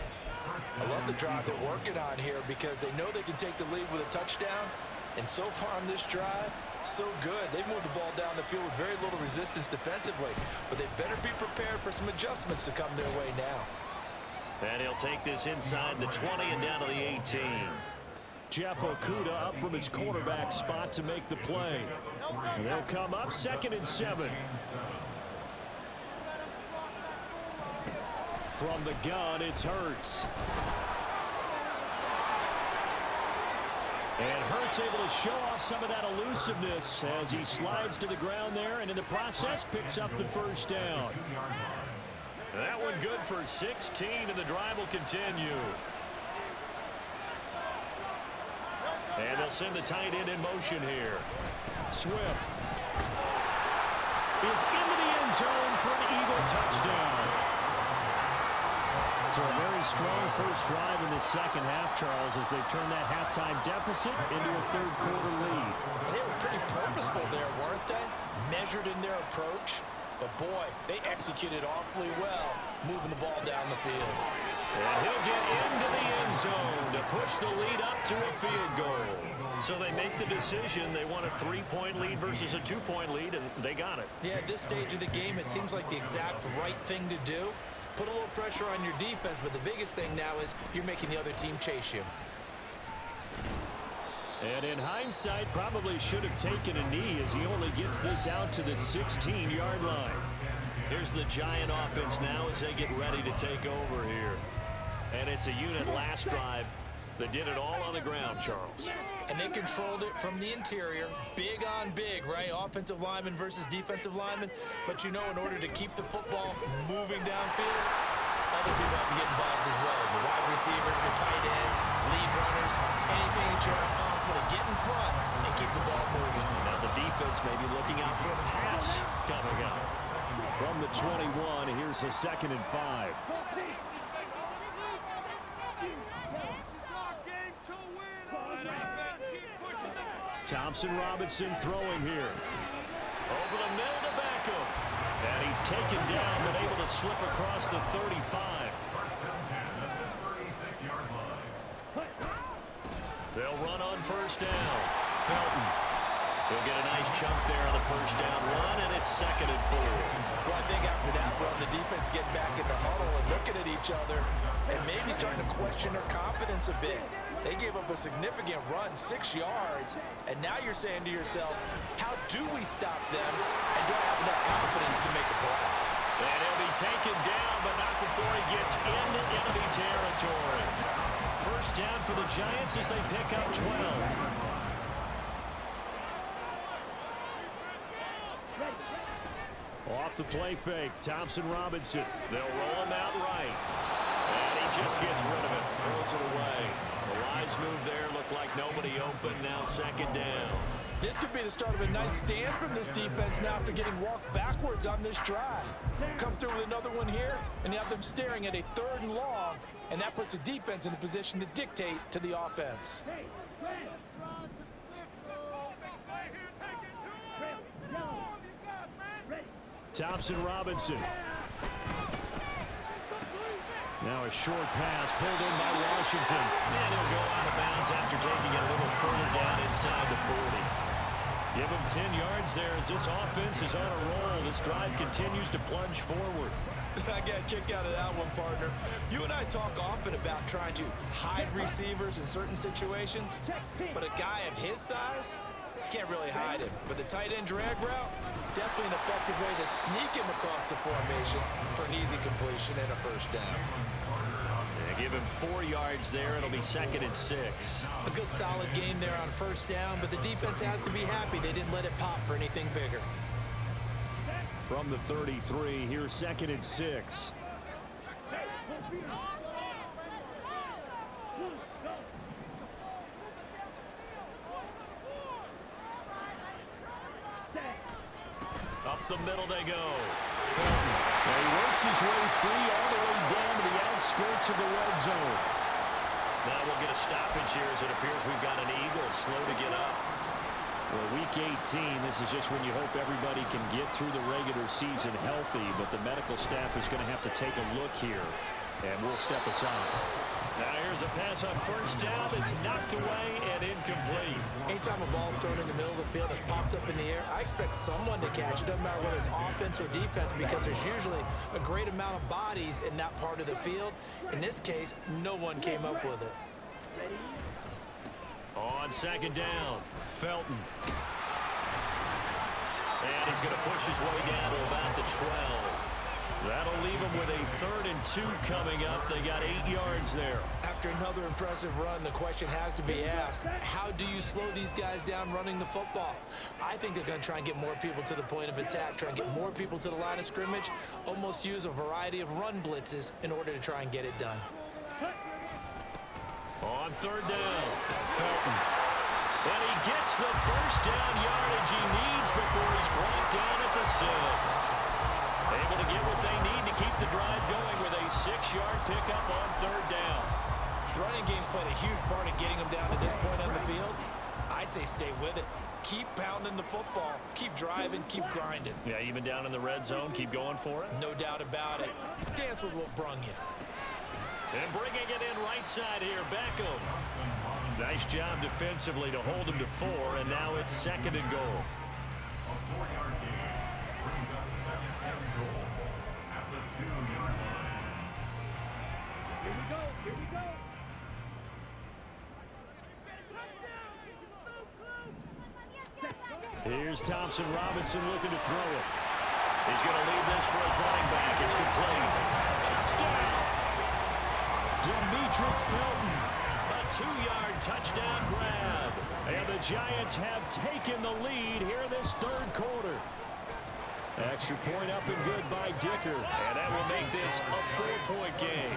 I love the drive they're working on here because they know they can take the lead with a touchdown. And so far on this drive, so good. They've moved the ball down the field with very little resistance defensively. But they better be prepared for some adjustments to come their way now. And he'll take this inside the 20 and down to the 18. Jeff Okudah up from his quarterback spot to make the play. And they'll come up 2nd and 7. From the gun, it's Hurts. And Hurts able to show off some of that elusiveness as he slides to the ground there, and in the process picks up the first down. That one good for 16, and the drive will continue. And they'll send the tight end in motion here. Swift is into the end zone for an Eagle touchdown. So a very strong first drive in the second half, Charles, as they've turned that halftime deficit into a third-quarter lead. And they were pretty purposeful there, weren't they? Measured in their approach. But, boy, they executed awfully well, moving the ball down the field. And he'll get into the end zone to push the lead up to a field goal. So they make the decision. They want a 3-point lead versus a 2-point lead, and they got it. Yeah, at this stage of the game, it seems like the exact right thing to do. Put a little pressure on your defense, but the biggest thing now is you're making the other team chase you. And in hindsight, probably should have taken a knee as he only gets this out to the 16-yard line. Here's the Giant offense now as they get ready to take over here. And it's a unit last drive that did it all on the ground, Charles. And they controlled it from the interior. Big on big, right? Offensive lineman versus defensive lineman. But you know, in order to keep the football moving downfield, other people have to get involved as well. Your wide receivers, your tight ends, lead runners, anything that you have possible to get in front and keep the ball moving. Now the defense may be looking out for a pass coming up. From the 21, here's a 2nd and 5. Thompson Robinson throwing here. Over the middle to Beckham. And he's taken down, but able to slip across the 35. First down 10 at the 36-yard line. They'll run on first down. Felton. He'll get a nice chunk there on the first down run, and it's 2nd and 4. Well, I think after that run, the defense getting back in the huddle and looking at each other and maybe starting to question their confidence a bit. They gave up a significant run, 6 yards, and now you're saying to yourself, how do we stop them and don't have enough confidence to make a play? And he'll be taken down, but not before he gets into enemy territory. First down for the Giants as they pick up 12. Off the play fake, Thompson Robinson. They'll roll him out right. And he just gets rid of it, throws it away. The wise move there, looked like nobody open, now 2nd down. This could be the start of a nice stand from this defense now after getting walked backwards on this drive. Come through with another one here, and you have them staring at a 3rd and long, and that puts the defense in a position to dictate to the offense. Thompson Robinson. Now a short pass pulled in by Washington. And he'll go out of bounds after taking it a little further down inside the 40. Give him 10 yards there as this offense is on a roll. This drive continues to plunge forward. I got a kick out of that one, partner. You and I talk often about trying to hide receivers in certain situations, but a guy of his size can't really hide him. But the tight end drag route, definitely an effective way to sneak him across the formation for an easy completion and a first down. They give him 4 yards there. It'll be 2nd and 6. A good solid game there on first down, but the defense has to be happy they didn't let it pop for anything bigger. From the 33, here's 2nd and 6. Up the middle they go. Felton. Well, he works his way free all the way down to the outskirts of the red zone. Now we'll get a stoppage here as it appears we've got an Eagle slow to get up. Well, week 18, this is just when you hope everybody can get through the regular season healthy, but the medical staff is going to have to take a look here, and we'll step aside. Now here's a pass on first down. It's knocked away and incomplete. Anytime a ball's thrown in the middle of the field that's popped up in the air, I expect someone to catch it. Doesn't matter whether it's offense or defense, because there's usually a great amount of bodies in that part of the field. In this case, no one came up with it. On 2nd down, Felton. And he's going to push his way down to about the 12. That'll leave them with a 3rd and 2 coming up. They got 8 yards there. After another impressive run, the question has to be asked, how do you slow these guys down running the football? I think they're going to try and get more people to the point of attack, try and get more people to the line of scrimmage, almost use a variety of run blitzes in order to try and get it done. On 3rd down, Felton. And he gets the first down yardage he needs before he's brought down at the 6. Able to get what they need to keep the drive going with a 6-yard pickup on 3rd down. The running game's played a huge part in getting them down to this point on the field. I say stay with it. Keep pounding the football. Keep driving. Keep grinding. Yeah, even down in the red zone, keep going for it. No doubt about it. Dance with what brung you. And bringing it in right side here, Beckham. Nice job defensively to hold him to 4, and now it's 2nd and goal. A 4-yard gain brings up 2nd and goal at the 2-yard line. Here we go. Here we go. Here's Thompson Robinson looking to throw it. He's going to leave this for his running back. It's complete. Touchdown! Demetric Felton. A 2-yard touchdown grab. And the Giants have taken the lead here this 3rd quarter. Extra point up and good by Dicker. And that will make this a 4-point game.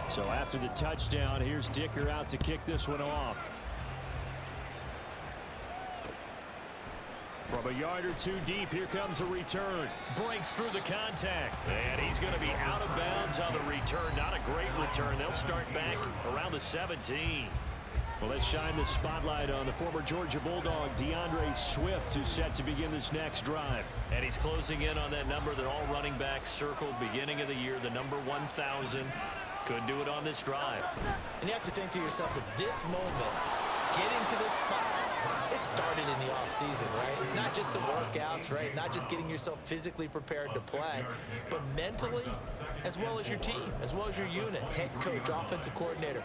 So after the touchdown, here's Dicker out to kick this one off. From a yard or 2 deep, here comes a return. Breaks through the contact. And he's going to be out of bounds on the return. Not a great return. They'll start back around the 17. Well, let's shine the spotlight on the former Georgia Bulldog, DeAndre Swift, who's set to begin this next drive. And he's closing in on that number that all running backs circled beginning of the year, the number 1,000. Could do it on this drive. And you have to think to yourself that this moment, getting to this spot, it started in the offseason, right? Not just the workouts, right? Not just getting yourself physically prepared to play, but mentally, as well as your team, as well as your unit, head coach, offensive coordinator.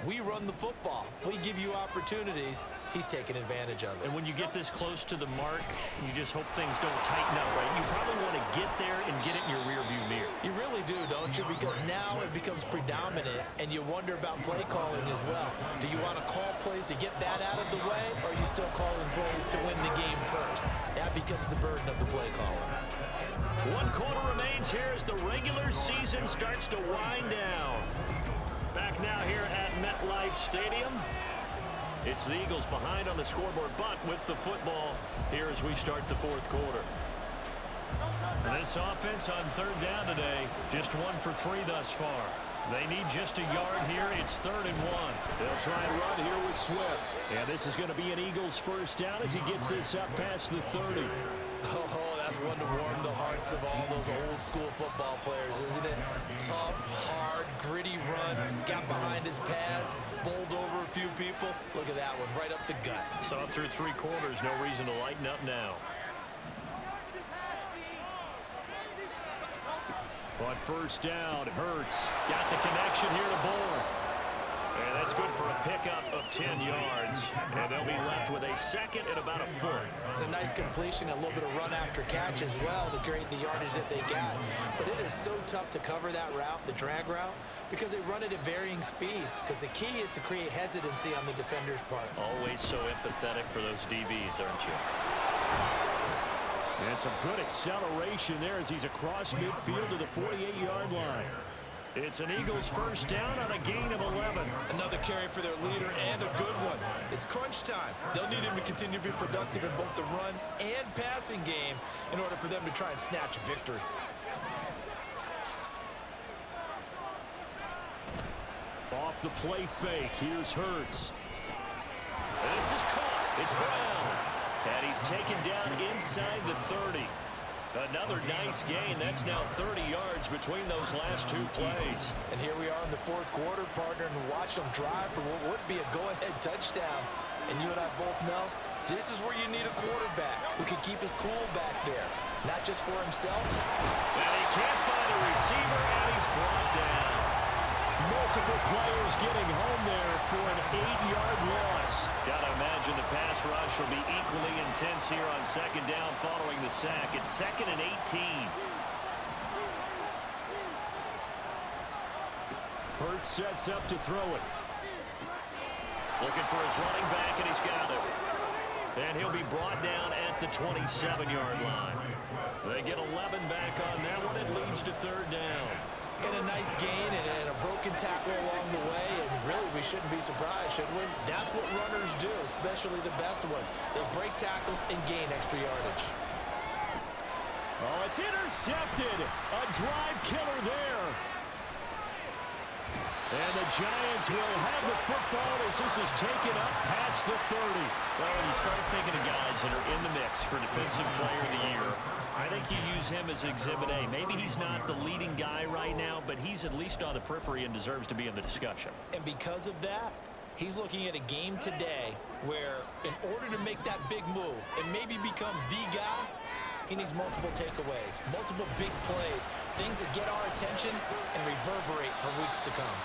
We run the football. We give you opportunities. He's taking advantage of it. And when you get this close to the mark, you just hope things don't tighten up, right? You probably want to get there and get it in your rearview mirror. You really do, don't you? Because now it becomes predominant, and you wonder about play calling as well. Do you want to call plays to get that out of the way, or are you still calling plays to win the game first? That becomes the burden of the play caller. 1 quarter remains here as the regular season starts to wind down. Back now here at MetLife Stadium. It's the Eagles behind on the scoreboard, but with the football here as we start the 4th quarter. And this offense on 3rd down today, just 1 for 3 thus far. They need just a yard here. It's 3rd and 1. They'll try and run here with Swift. And this is going to be an Eagles first down as he gets this up past the 30. Oh, that's one to warm the hearts of all those old school football players, isn't it? Tough, hard, gritty run, got behind his pads, bowled over a few people. Look at that one, right up the gut. Saw it through 3 quarters, no reason to lighten up now. On on first down. Hurts got the connection here to Bourne. And that's good for a pickup of 10 yards. And they'll be left with a second and about a foot. It's a nice completion, a little bit of run after catch as well to create the yardage that they got. But it is so tough to cover that route, the drag route, because they run it at varying speeds. Because the key is to create hesitancy on the defender's part. Always so empathetic for those DBs, aren't you? And some good acceleration there as he's across midfield to the 48-yard line. It's an Eagles first down on a gain of 11. Another carry for their leader and a good one. It's crunch time. They'll need him to continue to be productive in both the run and passing game in order for them to try and snatch a victory. Off the play fake. Here's Hurts. This is caught. It's Brown. And he's taken down inside the 30. Another nice gain. That's now 30 yards between those last two plays. And here we are in the fourth quarter, partner, and watch them drive for what would be a go-ahead touchdown. And you and I both know this is where you need a quarterback who can keep his cool back there, not just for himself. And he can't find a receiver, and he's brought down. Multiple players getting home there for an 8-yard loss. Gotta imagine the pass rush will be equally intense here on second down following the sack. It's 2nd and 18. Hurts sets up to throw it. Looking for his running back, and he's got it. And he'll be brought down at the 27-yard line. They get 11 back on that one. It leads to third down. And a nice gain and a broken tackle along the way, and really we shouldn't be surprised, should we? That's what runners do, especially the best ones. They break tackles and gain extra yardage. Oh, it's intercepted. A drive killer there. And the Giants will have the football as this is taken up past the 30. Well, when you start thinking of guys that are in the mix for Defensive Player of the Year, I think you use him as Exhibit A. Maybe he's not the leading guy right now, but he's at least on the periphery and deserves to be in the discussion. And because of that, he's looking at a game today where in order to make that big move and maybe become the guy, he needs multiple takeaways, multiple big plays, things that get our attention and reverberate for weeks to come.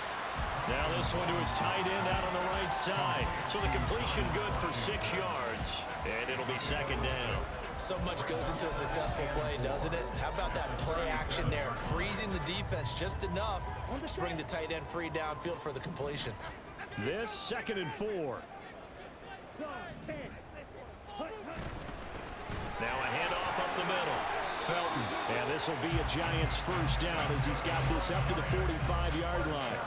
Now this one to his tight end out on the right side. So the completion good for 6 yards, and it'll be second down. So much goes into a successful play, doesn't it? How about that play action there, freezing the defense just enough to bring the tight end free downfield for the completion. This 2nd and 4. Now a handoff up the middle. Felton. And this will be a Giants first down as he's got this up to the 45-yard line.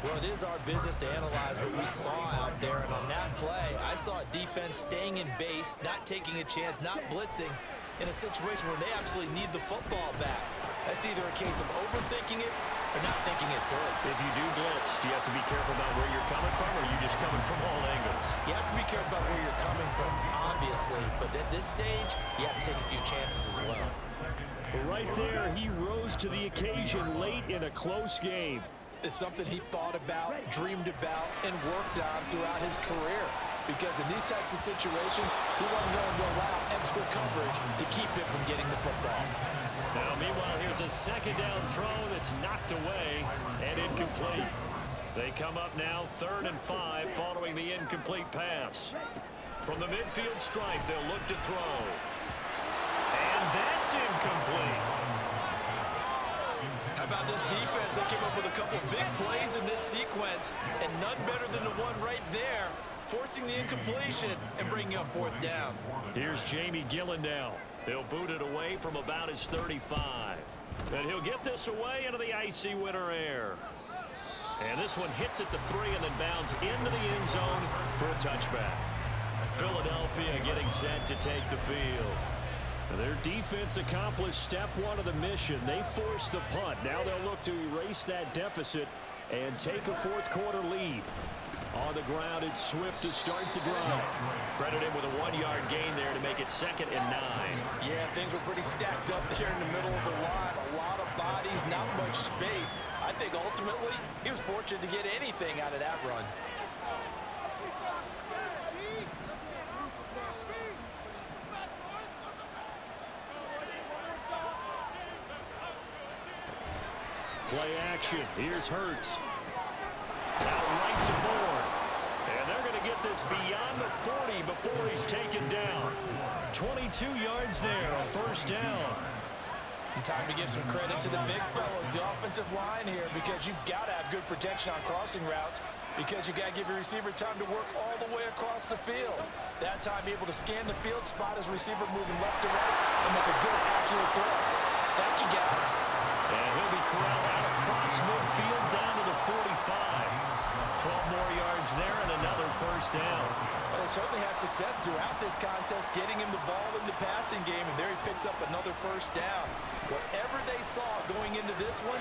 Well, it is our business to analyze what we saw out there, and on that play, I saw a defense staying in base, not taking a chance, not blitzing, in a situation where they absolutely need the football back. That's either a case of overthinking it or not thinking it through. If you do blitz, do you have to be careful about where you're coming from, or are you just coming from all angles? You have to be careful about where you're coming from, obviously, but at this stage, you have to take a few chances as well. But right there, he rose to the occasion late in a close game. It's something he thought about, dreamed about, and worked on throughout his career. Because in these types of situations, he wasn't going to allow extra coverage to keep him from getting the football. Now, meanwhile, here's a second down throw that's knocked away and incomplete. They come up now 3rd and 5 following the incomplete pass. From the midfield stripe, they'll look to throw. And that's incomplete. How about this defense? They came up with a couple big plays in this sequence, and none better than the one right there, forcing the incompletion and bringing up 4th down. Here's Jamie Gillen now. He'll boot it away from about his 35. And he'll get this away into the icy winter air. And this one hits at the 3 and then bounds into the end zone for a touchback. Philadelphia getting set to take the field. Their defense accomplished step 1 of the mission. They forced the punt. Now they'll look to erase that deficit and take a 4th quarter lead. On the ground, it's Swift to start the drive. Credit him with a 1-yard gain there to make it 2nd and 9. Yeah, things were pretty stacked up there in the middle of the line. A lot of bodies, not much space. I think ultimately he was fortunate to get anything out of that run. Play action. Here's Hurts. Now right to board. And they're going to get this beyond the 40 before he's taken down. 22 yards there, a first down. And time to give some credit to the big fellas, the offensive line here, because you've got to have good protection on crossing routes, because you've got to give your receiver time to work all the way across the field. That time, be able to scan the field, spot his receiver moving left to right, and make a good, accurate throw. Thank you, guys. And he'll be corralled out across midfield down to the 45. 12 more yards there and another first down. Well, they certainly had success throughout this contest, getting him the ball in the passing game, and there he picks up another first down. Whatever they saw going into this one,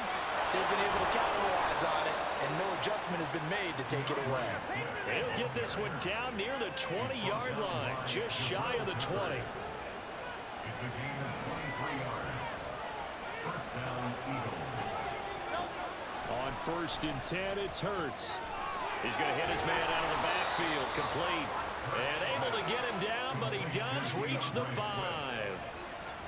they've been able to capitalize on it, and no adjustment has been made to take it away. They'll get this one down near the 20-yard line, just shy of the 20. It's a gain of 23 yards. First down, Eagles. On 1st and 10, it's Hurts. He's going to hit his man out of the backfield, complete. And able to get him down, but he does reach the 5.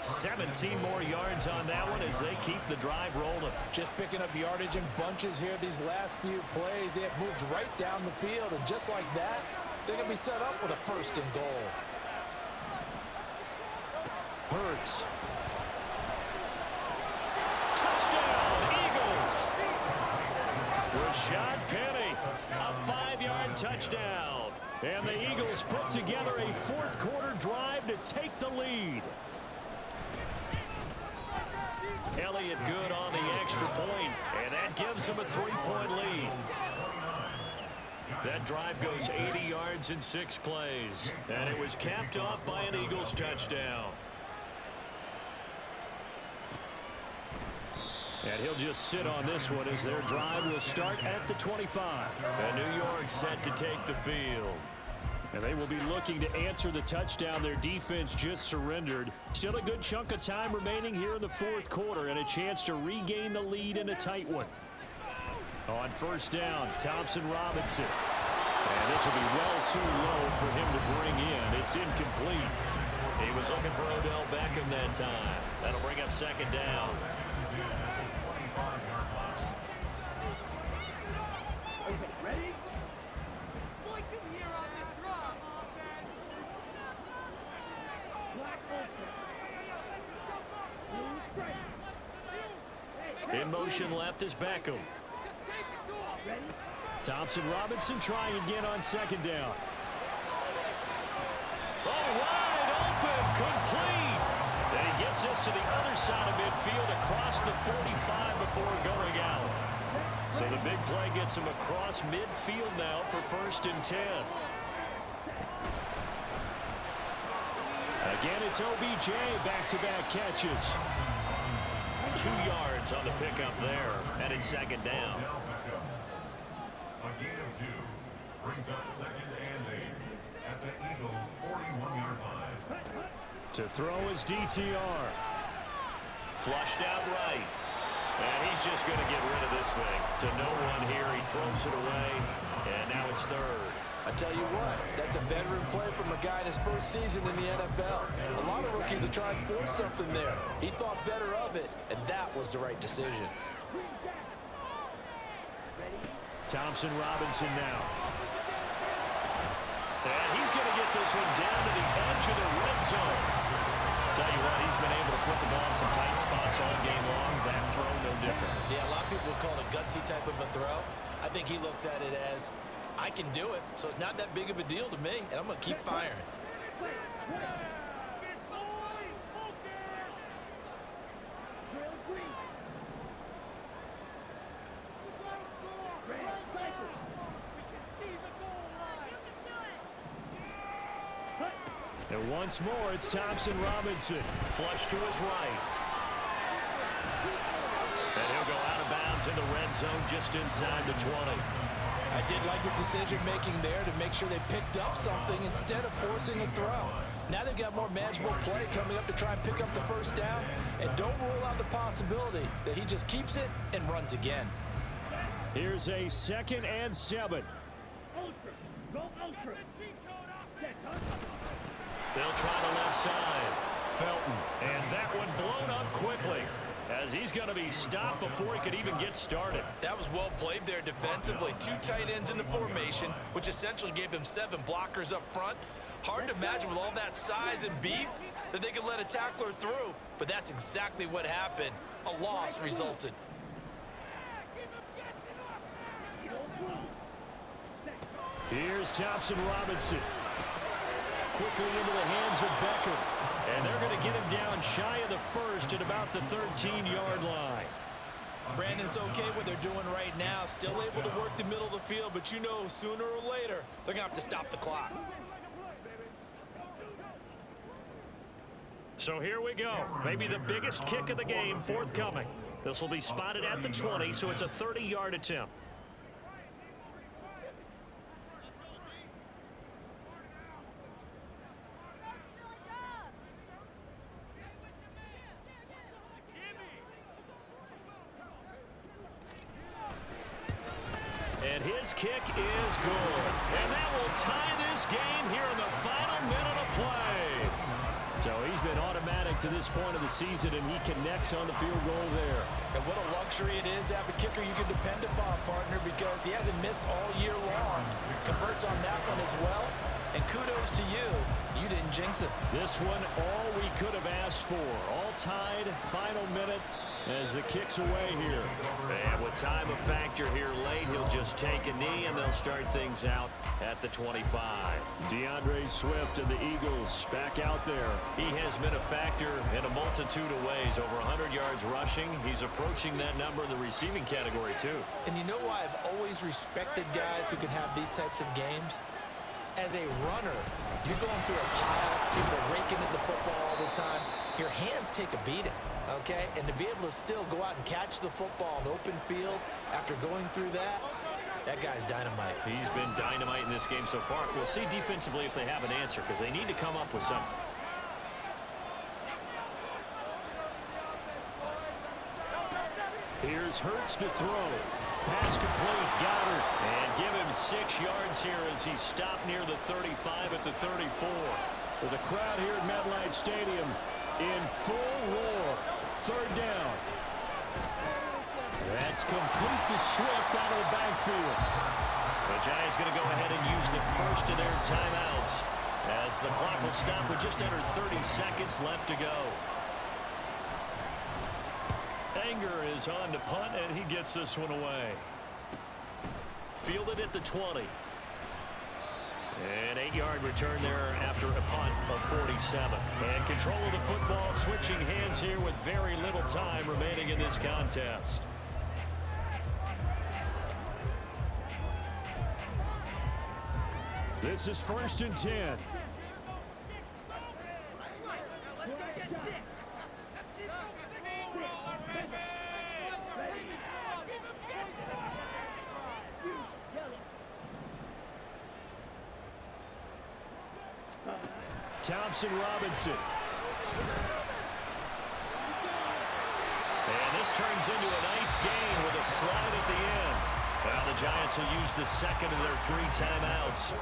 17 more yards on that one as they keep the drive rolling. Just picking up yardage in bunches here these last few plays. They have moved right down the field, and just like that, they're going to be set up with a 1st and goal. Hurts. Touchdown, Eagles! Rashad Penny, a 5-yard touchdown. And the Eagles put together a 4th-quarter drive to take the lead. Elliott good on the extra point, and that gives him a 3-point lead. That drive goes 80 yards in 6 plays, and it was capped off by an Eagles touchdown. And he'll just sit on this one as their drive will start at the 25. And New York set to take the field. And they will be looking to answer the touchdown their defense just surrendered. Still a good chunk of time remaining here in the 4th quarter and a chance to regain the lead in a tight one. On 1st down, Thompson Robinson. And this will be well too low for him to bring in. It's incomplete. He was looking for Odell Beckham that time. That'll bring up 2nd down. Ready? In motion left is Beckham. Thompson Robinson trying again on 2nd down. Oh, wide open, complete. And he gets us to the other side of midfield across the 45 before going out. So the big play gets him across midfield now for 1st and 10. Again, it's OBJ, back-to-back catches. 2 yards on the pickup there, and it's 2nd down. A gain of 2 brings up 2nd and 8 at the Eagles' 41-yard line. To throw is DTR. Flushed out right. And he's just going to get rid of this thing. To no one here, he throws it away, and now it's 3rd. I tell you what, that's a veteran play from a guy in his 1st season in the NFL. A lot of rookies are trying to force something there. He thought better of it, and that was the right decision. Thompson Robinson now. And he's going to get this one down to the edge of the red zone. Tell you what, he's been able to put the ball in some tight spots all game long. That throw, no different. Yeah, a lot of people would call it a gutsy type of a throw. I think he looks at it as, I can do it, so it's not that big of a deal to me, and I'm going to keep firing. And once more, it's Thompson Robinson. Flush to his right. And he'll go out of bounds in the red zone just inside the 20. I did like his decision-making there to make sure they picked up something instead of forcing a throw. Now they've got more manageable play coming up to try and pick up the 1st down. And don't rule out the possibility that he just keeps it and runs again. Here's a 2nd and 7. Ultra. Go ultra. They'll try the left side. Felton. And that one blown up quickly. as he's going to be stopped before he could even get started. That was well played there defensively. 2 tight ends in the formation, which essentially gave them 7 blockers up front. Hard to imagine with all that size and beef that they could let a tackler through, but that's exactly what happened. A loss resulted. Here's Thompson Robinson. Quickly into the hands of Beckham. And they're going to get him down shy of the first at about the 13-yard line. Brandon, it's okay what they're doing right now. Still able to work the middle of the field, but you know sooner or later they're going to have to stop the clock. So here we go. Maybe the biggest kick of the game forthcoming. This will be spotted at the 20, so it's a 30-yard attempt. And his kick is good. And that will tie this game here in the final minute of play. So he's been automatic to this point of the season, and he connects on the field goal there. And what a luxury it is to have a kicker you can depend upon, partner, because he hasn't missed all year long. Converts on that one as well. And kudos to you. You didn't jinx it. This one, all we could have asked for. All tied, final minute as the kick's away here. And with time a factor here late, he'll just take a knee, and they'll start things out at the 25. DeAndre Swift and the Eagles back out there. He has been a factor in a multitude of ways. Over 100 yards rushing. He's approaching that number in the receiving category, too. And you know why I've always respected guys who can have these types of games? As a runner, you're going through a pile, people are raking at the football all the time. Your hands take a beating, okay? And to be able to still go out and catch the football in open field after going through that, that guy's dynamite. He's been dynamite in this game so far. We'll see defensively if they have an answer, because they need to come up with something. Here's Hurts to throw. Pass complete, Goddard. And give him 6 yards here as he's stopped near the 35 at the 34. With a crowd here at MetLife Stadium in full roar. 3rd down. That's complete to Swift out of the backfield. The Giants going to go ahead and use the first of their timeouts as the clock will stop with just under 30 seconds left to go. Anger is on to punt, and he gets this one away. Fielded at the 20. An 8-yard return there after a punt of 47. And control of the football, switching hands here with very little time remaining in this contest. This is 1st and 10. Thompson Robinson. And this turns into a nice gain with a slide at the end. Now the Giants will use the second of their 3 timeouts.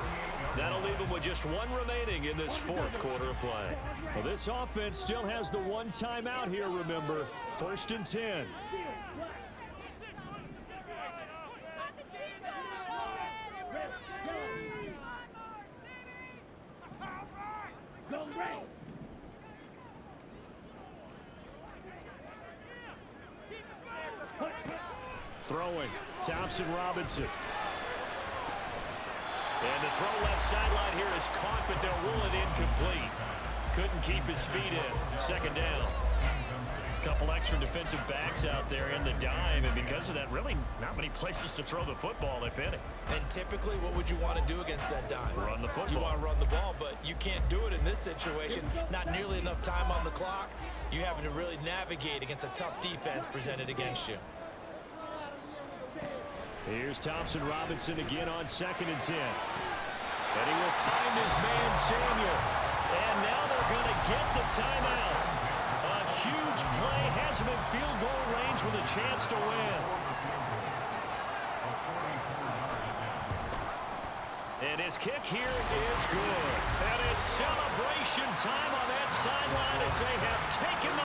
That'll leave them with just 1 remaining in this 4th quarter of play. Well, this offense still has the 1 timeout here, remember. 1st and 10. Throwing, Thompson Robinson. And the throw left sideline here is caught, but they'll rule it incomplete. Couldn't keep his feet in. 2nd down. Couple extra defensive backs out there in the dime, and because of that, really not many places to throw the football, if any. And typically, what would you want to do against that dime? Run the football. You want to run the ball, but you can't do it in this situation. Not nearly enough time on the clock. You having to really navigate against a tough defense presented against you. Here's Thompson Robinson again on 2nd and 10. And he will find his man Samuel. And now they're going to get the timeout. A huge play has him in field goal range with a chance to win. And his kick here is good. And it's celebration time on that sideline as they have taken the